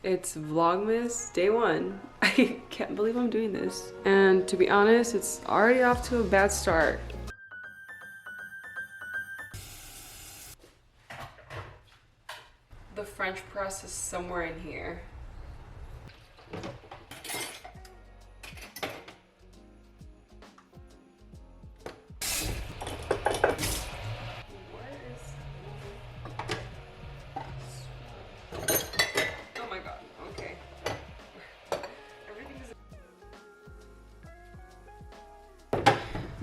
It's Vlogmas day 1. I can't believe I'm doing this. And to be honest, it's already off to a bad start. The French press is somewhere in here.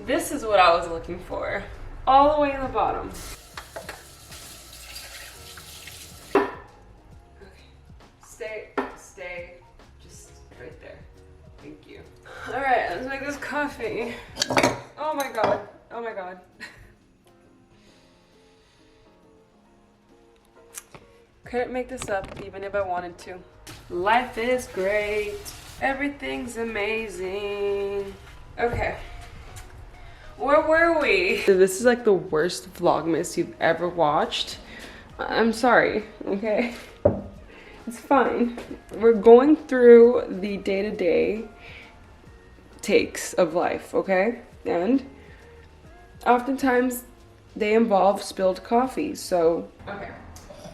This is what I was looking for. All the way in the bottom. Okay. Stay, just right there. Thank you. All right, let's make this coffee. Oh my God, oh my God. Couldn't make this up even if I wanted to. Life is great. Everything's amazing. Okay. Where were we? This is like the worst Vlogmas you've ever watched. I'm sorry, okay? It's fine. We're going through the day-to-day takes of life, okay? And oftentimes they involve spilled coffee, so... Okay,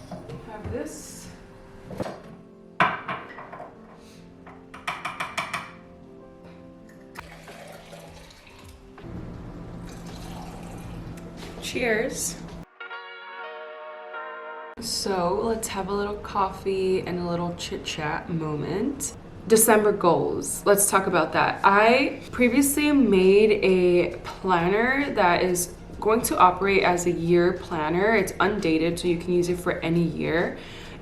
I have this. Cheers. So let's have a little coffee and a little chit chat moment. December goals. Let's talk about that. I previously made a planner that is going to operate as a year planner. It's undated, so you can use it for any year.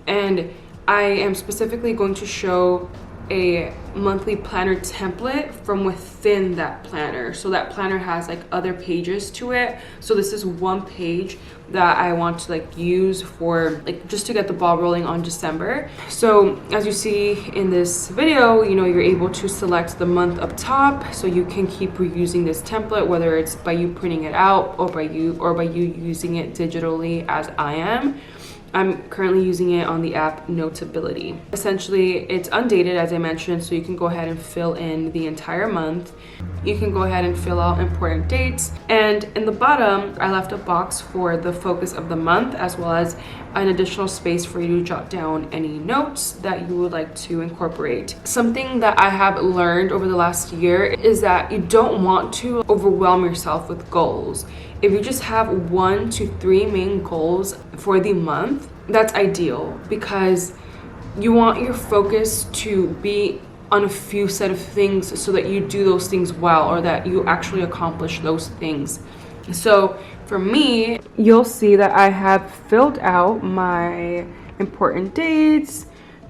And I am specifically going to show a monthly planner template from within that planner. So that planner has like other pages to it. So this is one page that I want to like use for like just to get the ball rolling on December. So as you see in this video, you know, you're able to select the month up top, so you can keep reusing this template, whether it's by you printing it out or by you using it digitally as I am. I'm currently using it on the app Notability. Essentially, it's undated, as I mentioned, so you can go ahead and fill in the entire month. You can go ahead and fill out important dates. And in the bottom, I left a box for the focus of the month, as well as an additional space for you to jot down any notes that you would like to incorporate. Something that I have learned over the last year is that you don't want to overwhelm yourself with goals. If you just have 1 to 3 main goals for the month, that's ideal, because you want your focus to be on a few set of things so that you do those things well, or that you actually accomplish those things. So for me, you'll see that I have filled out my important dates,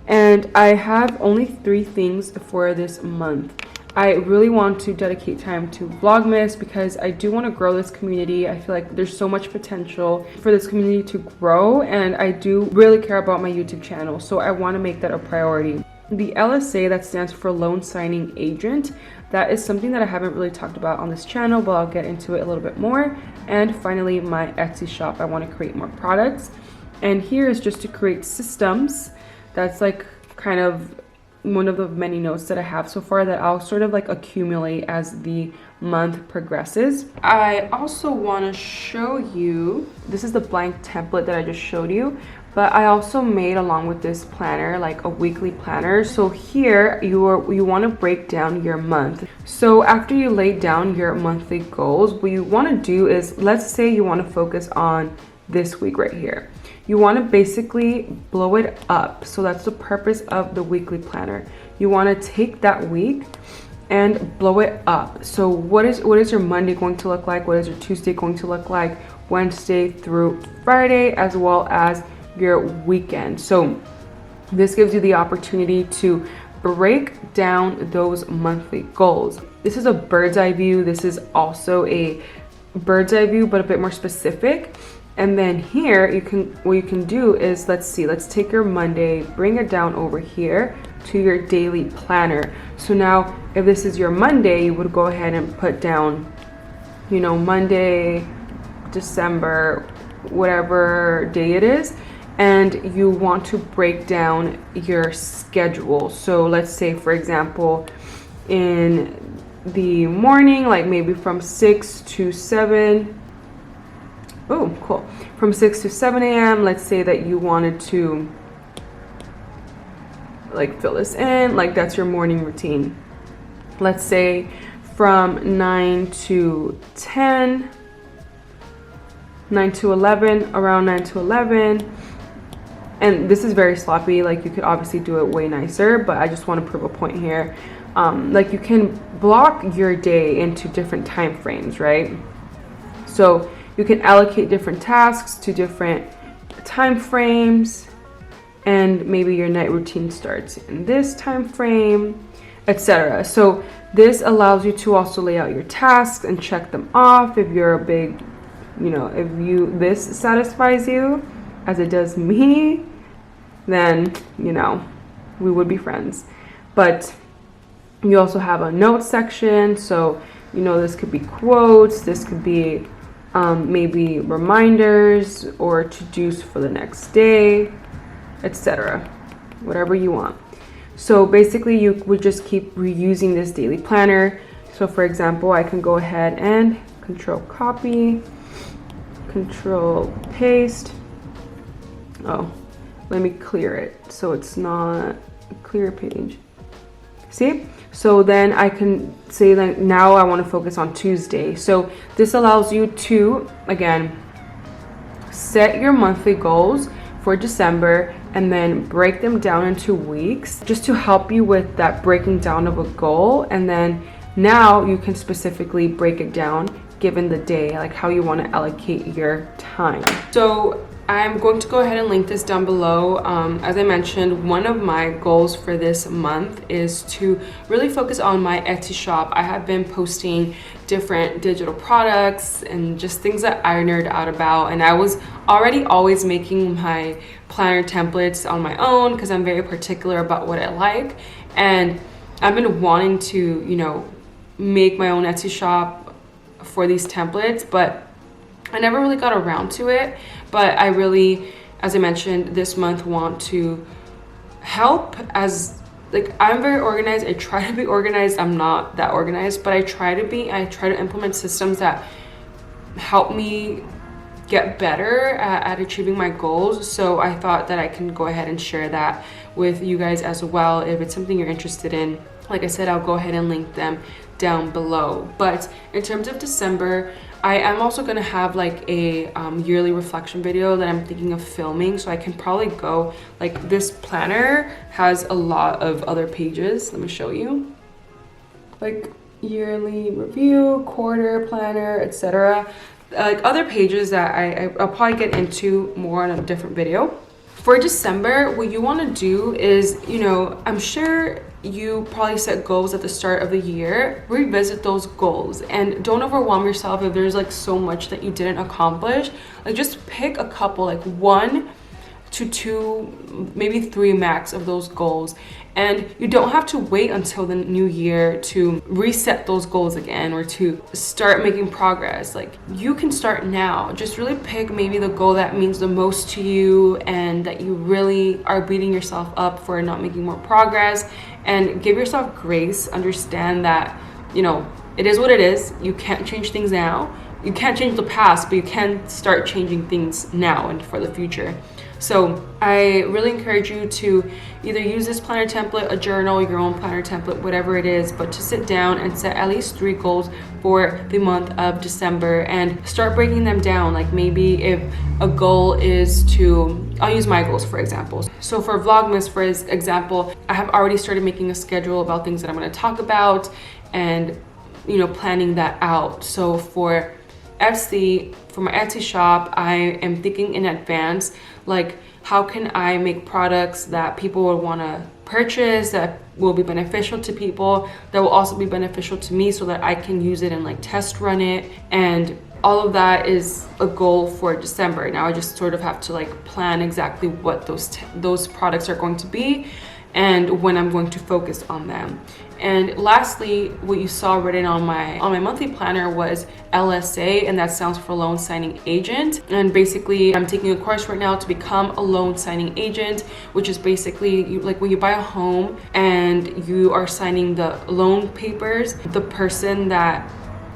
and I have only 3 things for this month. I really want to dedicate time to Vlogmas because I do want to grow this community. I feel like there's so much potential for this community to grow, and I do really care about my YouTube channel, so I want to make that a priority. The LSA, that stands for Loan Signing Agent, that is something that I haven't really talked about on this channel, but I'll get into it a little bit more. And finally, my Etsy shop. I want to create more products, and here is just to create systems. That's like kind of one of the many notes that I have so far that I'll sort of like accumulate as the month progresses. I also want to show you, this is the blank template that I just showed you, but I also made, along with this planner, like a weekly planner. So here you want to break down your month. So after you lay down your monthly goals, what you want to do is, let's say you want to focus on this week right here. You want to basically blow it up. So that's the purpose of the weekly planner. You want to take that week and blow it up. So what is your Monday going to look like? What is your Tuesday going to look like? Wednesday through Friday, as well as your weekend. So this gives you the opportunity to break down those monthly goals. This is a bird's eye view. This is also a bird's eye view, but a bit more specific. And then here, what you can do is, let's take your Monday, bring it down over here to your daily planner. So now, if this is your Monday, you would go ahead and put down, you know, Monday, December, whatever day it is. and you want to break down your schedule. So let's say, for example, in the morning, like maybe from 6 to 7. Oh, cool. From 6 to 7 a.m., let's say that you wanted to like fill this in, like that's your morning routine. Let's say from 9 to 10, 9 to 11, around 9 to 11. And this is very sloppy, like you could obviously do it way nicer, but I just want to prove a point here. Like you can block your day into different time frames, right? So you can allocate different tasks to different time frames, and maybe your night routine starts in this time frame, etc. So this allows you to also lay out your tasks and check them off if you're a big, if this satisfies you as it does me, then we would be friends. But you also have a notes section, so this could be quotes, this could be maybe reminders or to-dos for the next day, etc. Whatever you want. So basically you would just keep reusing this daily planner. So for example, I can go ahead and control copy, control paste. Oh, let me clear it so it's not a clear page. See? So then I can say that now I want to focus on Tuesday. So this allows you to, again, set your monthly goals for December and then break them down into weeks, just to help you with that breaking down of a goal. And then now you can specifically break it down given the day, like how you want to allocate your time. So I'm going to go ahead and link this down below. As I mentioned, one of my goals for this month is to really focus on my Etsy shop. I have been posting different digital products and just things that I nerd out about. And I was already always making my planner templates on my own because I'm very particular about what I like. And I've been wanting to, make my own Etsy shop for these templates, but I never really got around to it. But I really, as I mentioned, this month want to help, as like I'm very organized. I try to be organized. I'm not that organized, but I try to be. I try to implement systems that help me get better at achieving my goals. So I thought that I can go ahead and share that with you guys as well. If it's something you're interested in, like I said, I'll go ahead and link them down below. But in terms of December, I am also gonna have like a yearly reflection video that I'm thinking of filming, so I can probably go, like this planner has a lot of other pages. Let me show you. Like yearly review, quarter planner, etc. Like other pages that I'll probably get into more in a different video. For December, what you want to do is, I'm sure you probably set goals at the start of the year. Revisit those goals and don't overwhelm yourself if there's like so much that you didn't accomplish. Like just pick a couple, like 1 to 2, maybe 3 max of those goals. And you don't have to wait until the new year to reset those goals again or to start making progress. Like you can start now. Just really pick maybe the goal that means the most to you and that you really are beating yourself up for not making more progress, and give yourself grace. Understand that, it is what it is. You can't change things now. You can't change the past, but you can start changing things now and for the future. So I really encourage you to either use this planner template, a journal, your own planner template, whatever it is, but to sit down and set at least 3 goals for the month of December and start breaking them down. Like maybe if a goal is to, I'll use my goals for example. So for Vlogmas, for example, I have already started making a schedule about things that I'm going to talk about and, planning that out. So for Etsy, for my Etsy shop, I am thinking in advance, like how can I make products that people would want to purchase, that will be beneficial to people, that will also be beneficial to me so that I can use it and like test run it. And all of that is a goal for December. Now I just sort of have to like plan exactly what those products are going to be and when I'm going to focus on them. And lastly, what you saw written on my monthly planner was LSA, and that stands for loan signing agent. And basically, I'm taking a course right now to become a loan signing agent, which is basically like when you buy a home and you are signing the loan papers, the person that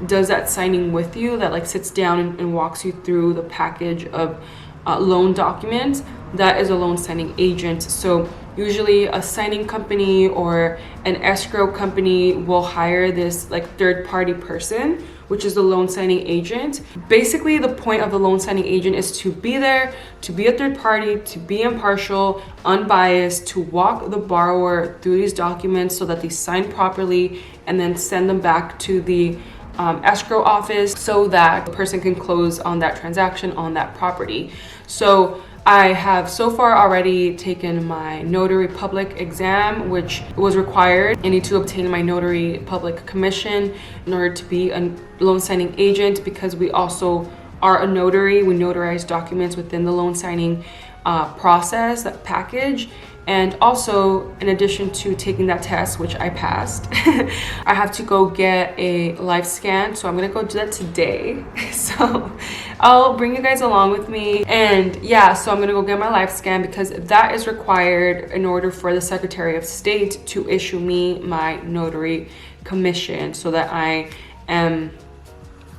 does that signing with you, that like sits down and walks you through the package of loan documents, that is a loan signing agent. So usually a signing company or an escrow company will hire this like third-party person, which is the loan signing agent. Basically, the point of the loan signing agent is to be there, to be a third party, to be impartial, unbiased, to walk the borrower through these documents so that they sign properly, and then send them back to the escrow office so that the person can close on that transaction on that property. So I have so far already taken my notary public exam, which was required. I need to obtain my notary public commission in order to be a loan signing agent, because we also are a notary. We notarize documents within the loan signing process, that package. And also, in addition to taking that test, which I passed, I have to go get a live scan. So I'm gonna go do that today. So I'll bring you guys along with me. And yeah, so I'm gonna go get my live scan, because that is required in order for the Secretary of State to issue me my notary commission, so that I am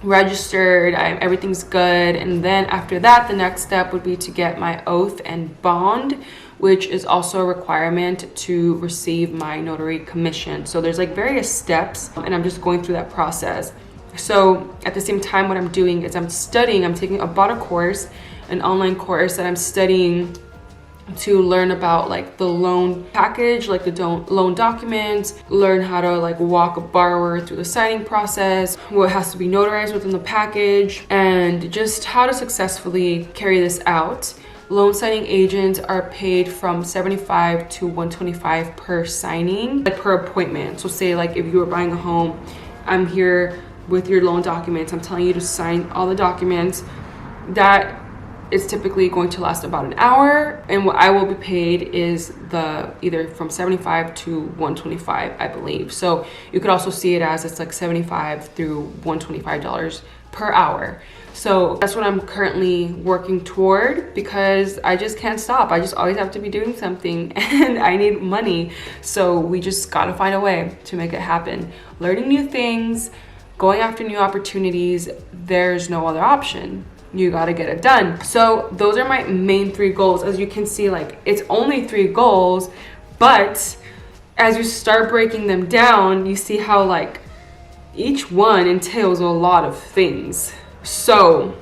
registered, everything's good. And then after that, the next step would be to get my oath and bond, which is also a requirement to receive my notary commission. So there's like various steps, and I'm just going through that process. So at the same time, what I'm doing is I'm studying. I bought a course, an online course that I'm studying to learn about like the loan package, like the loan documents, learn how to like walk a borrower through the signing process, what has to be notarized within the package, and just how to successfully carry this out. Loan signing agents are paid from $75 to $125 per signing, like per appointment. So say like if you were buying a home, I'm here with your loan documents, I'm telling you to sign all the documents. That is typically going to last about an hour, and what I will be paid is either from $75 to $125, I believe. So you could also see it as it's like $75 through $125 per hour. So that's what I'm currently working toward, because I just can't stop. I just always have to be doing something, and I need money. So we just gotta find a way to make it happen. Learning new things, going after new opportunities, there's no other option. You gotta get it done. So those are my main 3 goals. As you can see, like it's only 3 goals, but as you start breaking them down, you see how like each one entails a lot of things. So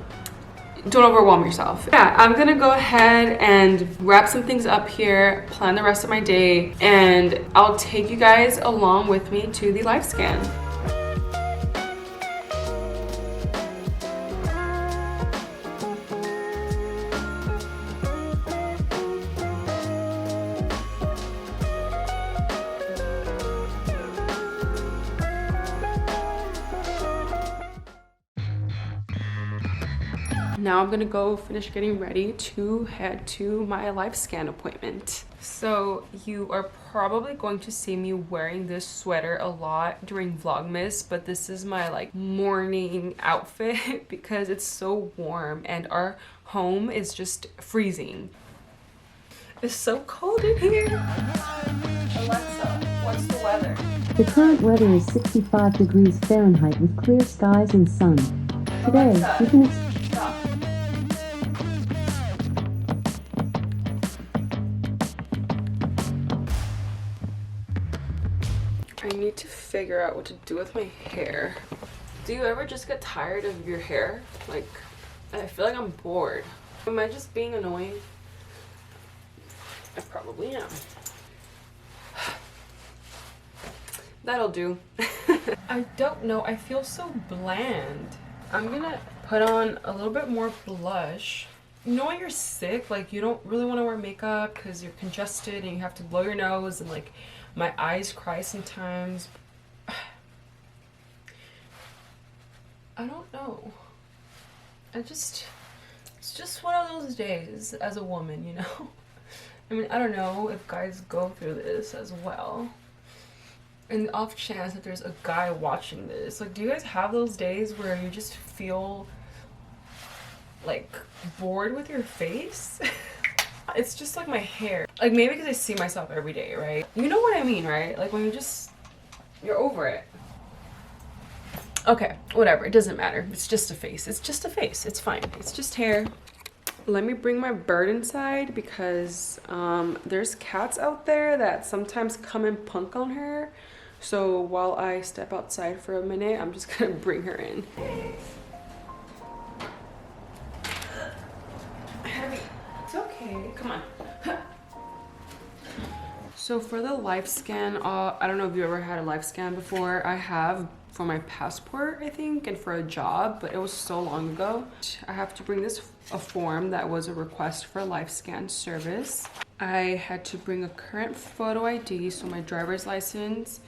don't overwhelm yourself. Yeah, I'm gonna go ahead and wrap some things up here, plan the rest of my day, and I'll take you guys along with me to the live scan. Now I'm gonna go finish getting ready to head to my live scan appointment. So you are probably going to see me wearing this sweater a lot during Vlogmas, but this is my like morning outfit because it's so warm and our home is just freezing. It's so cold in here. Alexa, what's the weather? The current weather is 65 degrees Fahrenheit with clear skies and sun. Today, Alexa, you can stop. I need to figure out what to do with my hair. Do you ever just get tired of your hair? Like, I feel like I'm bored. Am I just being annoying? I probably am. That'll do. I don't know, I feel so bland. I'm gonna put on a little bit more blush. You know when you're sick, like you don't really want to wear makeup because you're congested and you have to blow your nose, and like my eyes cry sometimes. I don't know. It's just one of those days as a woman, you know? I mean, I don't know if guys go through this as well. In the off chance that there's a guy watching this, like, do you guys have those days where you just feel like bored with your face? It's just like my hair. Like, maybe because I see myself every day, right? You know what I mean, right? Like when you're over it. Okay, whatever, it doesn't matter. It's just a face. It's just a face. It's fine. It's just hair. Let me bring my bird inside because there's cats out there that sometimes come and punk on her. So while I step outside for a minute, I'm just gonna bring her in. Heavy. It's okay. Come on. So for the life scan, I don't know if you ever had a life scan before. I have for my passport, I think, and for a job, but it was so long ago. I have to bring a form that was a request for a life scan service. I had to bring a current photo ID, so my driver's license,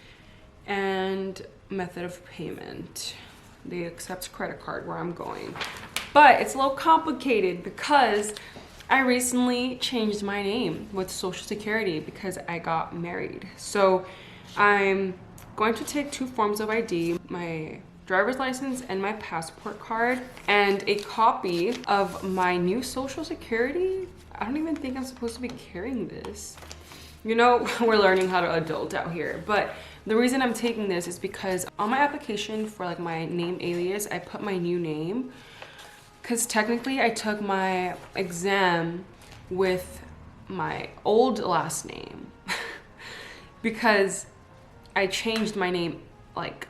and method of payment. They accept credit card where I'm going. But it's a little complicated because I recently changed my name with Social Security because I got married. So I'm going to take 2 forms of ID, my driver's license and my passport card, and a copy of my new Social Security. I don't even think I'm supposed to be carrying this. You know, we're learning how to adult out here. But the reason I'm taking this is because on my application for like my name alias, I put my new name. Because technically I took my exam with my old last name. Because I changed my name like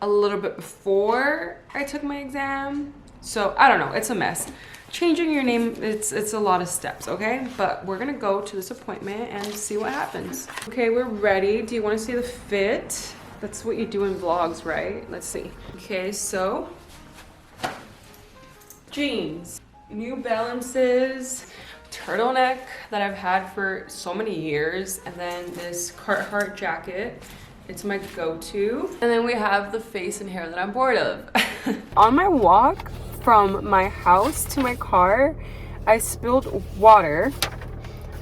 a little bit before I took my exam. So I don't know, it's a mess. Changing your name, it's a lot of steps, okay? But we're gonna go to this appointment and see what happens. Okay, we're ready. Do you wanna see the fit? That's what you do in vlogs, right? Let's see. Okay, so jeans, New Balances, turtleneck that I've had for so many years, and then this Carhartt jacket. It's my go-to. And then we have the face and hair that I'm bored of. On my walk from my house to my car, I spilled water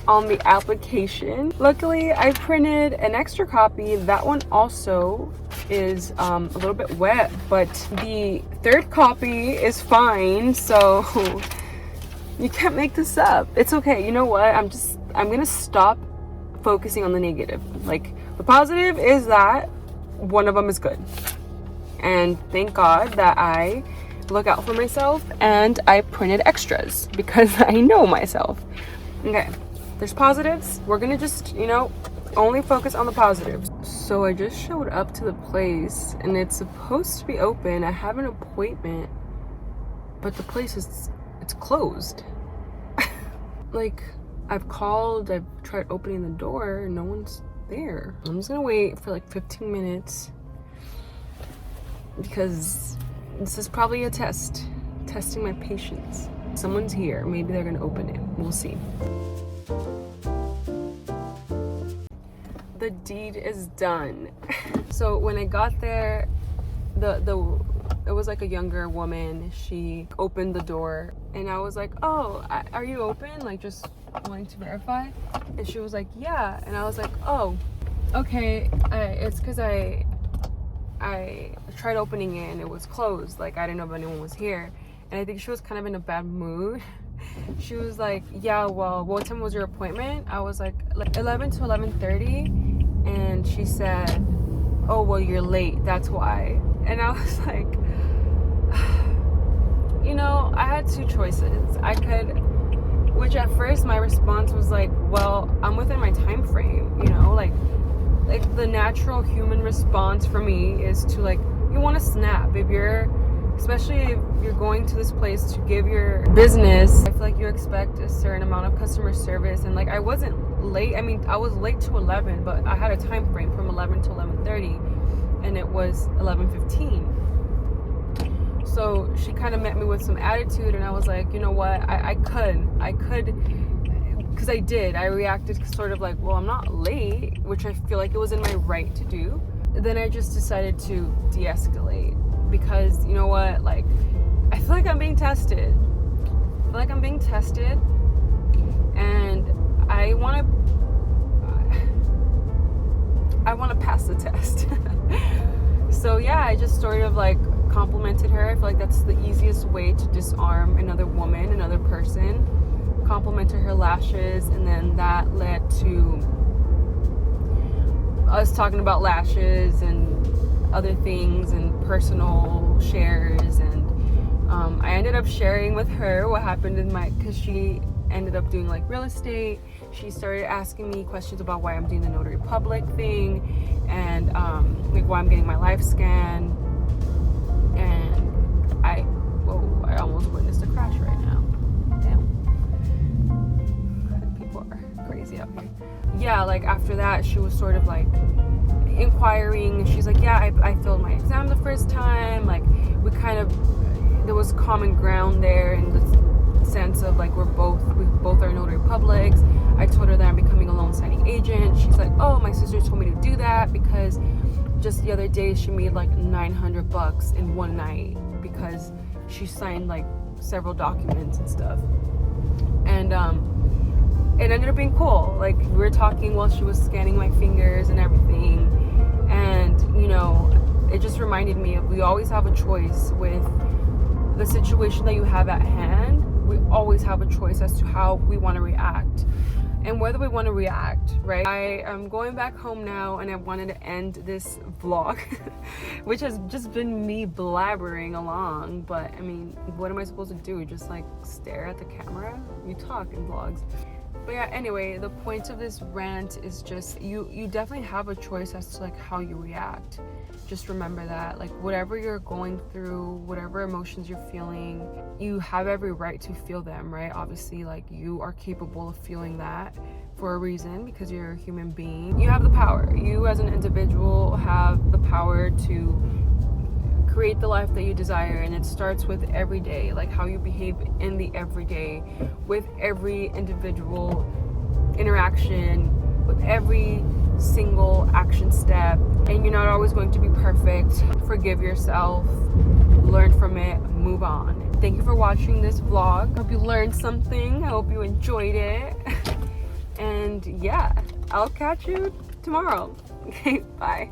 on the application. Luckily, I printed an extra copy. That one also is a little bit wet, but the 3rd copy is fine, so you can't make this up. It's okay. You know what? I'm gonna stop focusing on the negative. Like, the positive is that one of them is good. And thank God that I look out for myself and I printed extras because I know myself. Okay, there's positives. We're gonna just, you know, only focus on the positives. So I just showed up to the place and it's supposed to be open. I have an appointment, but the place it's closed. Like, I've called, I've tried opening the door, and no one's there. I'm just gonna wait for like 15 minutes because this is probably a test, testing my patience. Someone's here, maybe they're gonna open it. We'll see. The deed is done. So when I got there, it was like a younger woman. She opened the door and I was like, oh, are you open? Like, just wanting to verify. And she was like, yeah. And I was like, oh, okay. It's because I tried opening it and it was closed. Like, I didn't know if anyone was here. And I think she was kind of in a bad mood. She was like, yeah, well, what time was your appointment? I was like 11 to 11:30. And she said, oh, well, you're late, that's why. And I was like, you know, I had 2 choices. I could, which at first my response was like, well, I'm within my time frame, you know, like the natural human response for me is to, like, you want to snap. Especially if you're going to this place to give your business, I feel like you expect a certain amount of customer service. And like, I wasn't late. I mean, I was late to 11, but I had a time frame from 11 to 11:30, and it was 11:15. So she kind of met me with some attitude, and I was like, you know what, I could, because I did. I reacted sort of like, well, I'm not late, which I feel like it was in my right to do. Then I just decided to de-escalate. Because, you know what, like, I feel like I'm being tested. And I want to pass the test. So yeah, I just sort of like complimented her. I feel like that's the easiest way to disarm another woman, another person. Complimented her lashes, and then that led to us talking about lashes and other things and personal shares. And I ended up sharing with her what happened in my, because she ended up doing like real estate. She started asking me questions about why I'm doing the notary public thing, and like why I'm getting my life scan. And I almost witnessed a crash right now. Damn, people are crazy out here. Yeah, like after that, she was sort of like inquiring. She's like, yeah, I failed my exam the first time. Like there was common ground there in the sense of like we both are notary publics. I told her that I'm becoming a loan signing agent. She's like, oh, my sister told me to do that because just the other day she made like $900 in one night because she signed like several documents and stuff. And it ended up being cool. Like we were talking while she was scanning my fingers and everything. And you know, it just reminded me of we always have a choice with the situation that you have at hand. We always have a choice as to how we want to react and whether we want to react, right? I am going back home now, and I wanted to end this vlog which has just been me blabbering along. But I mean, what am I supposed to do? Just like stare at the camera? You talk in vlogs. But yeah, anyway, the point of this rant is just you definitely have a choice as to like how you react. Just remember that, like, whatever you're going through, whatever emotions you're feeling, you have every right to feel them, right? Obviously, like, you are capable of feeling that for a reason because you're a human being. You have the power. You as an individual have the power to create the life that you desire, and it starts with every day, like how you behave in the everyday, with every individual interaction, with every single action step. And you're not always going to be perfect. Forgive yourself, learn from it, move on. Thank you for watching this vlog. I hope you learned something. I hope you enjoyed it. And yeah, I'll catch you tomorrow. Okay, bye.